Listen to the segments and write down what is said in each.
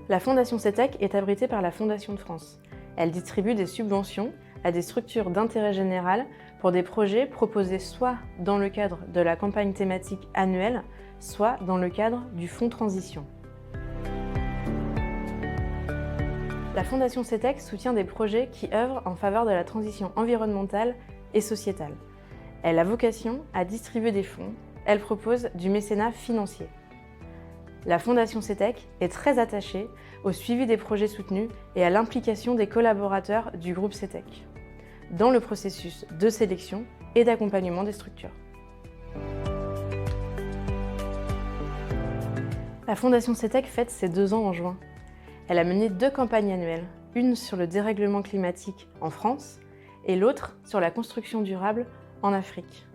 La Fondation CETEC est abritée par la Fondation de France. Elle distribue des subventions à des structures d'intérêt général pour des projets proposés soit dans le cadre de la campagne thématique annuelle, soit dans le cadre du Fonds Transition. La Fondation CETEC soutient des projets qui œuvrent en faveur de la transition environnementale et sociétale. Elle a vocation à distribuer des fonds. Elle propose du mécénat financier. La Fondation CETEC est très attachée au suivi des projets soutenus et à l'implication des collaborateurs du groupe CETEC dans le processus de sélection et d'accompagnement des structures. La Fondation CETEC fête ses 2 ans en juin. Elle a mené 2 campagnes annuelles, une sur le dérèglement climatique en France et l'autre sur la construction durable en Afrique.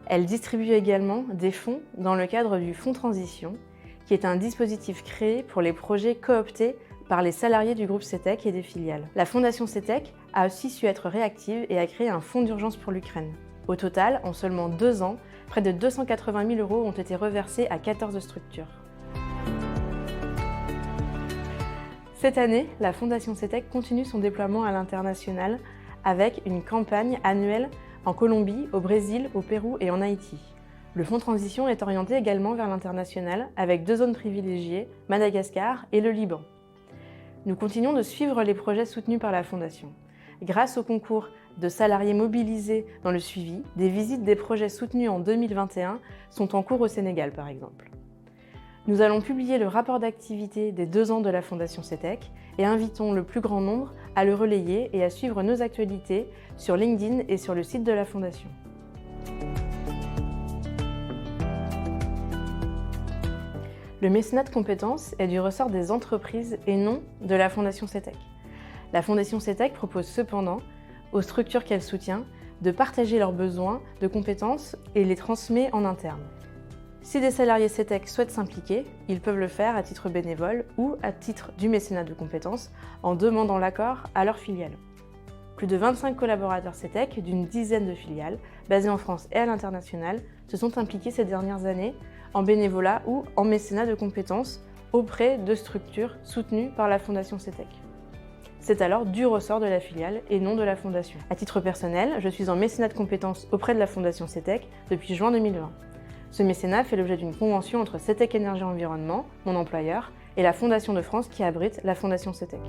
Elle distribue également des fonds dans le cadre du Fonds Transition, qui est un dispositif créé pour les projets cooptés par les salariés du groupe CETEC et des filiales. La Fondation CETEC a aussi su être réactive et a créé un fonds d'urgence pour l'Ukraine. Au total, en seulement 2 ans, près de 280 000 € ont été reversés à 14 structures. Cette année, la Fondation CETEC continue son déploiement à l'international avec une campagne annuelle en Colombie, au Brésil, au Pérou et en Haïti. Le Fonds Transition est orienté également vers l'international avec 2 zones privilégiées, Madagascar et le Liban. Nous continuons de suivre les projets soutenus par la Fondation. Grâce au concours de salariés mobilisés dans le suivi, des visites des projets soutenus en 2021 sont en cours au Sénégal par exemple. Nous allons publier le rapport d'activité des 2 ans de la Fondation CETEC et invitons le plus grand nombre à le relayer et à suivre nos actualités sur LinkedIn et sur le site de la Fondation. Le mécénat de compétences est du ressort des entreprises et non de la Fondation CETEC. La Fondation CETEC propose cependant aux structures qu'elle soutient de partager leurs besoins de compétences et les transmet en interne. Si des salariés CETEC souhaitent s'impliquer, ils peuvent le faire à titre bénévole ou à titre du mécénat de compétences en demandant l'accord à leur filiale. Plus de 25 collaborateurs CETEC d'une dizaine de filiales, basées en France et à l'international, se sont impliqués ces dernières années en bénévolat ou en mécénat de compétences auprès de structures soutenues par la Fondation CETEC. C'est alors du ressort de la filiale et non de la Fondation. À titre personnel, je suis en mécénat de compétences auprès de la Fondation CETEC depuis juin 2020. Ce mécénat fait l'objet d'une convention entre CETEC Énergie Environnement, mon employeur, et la Fondation de France qui abrite la Fondation CETEC.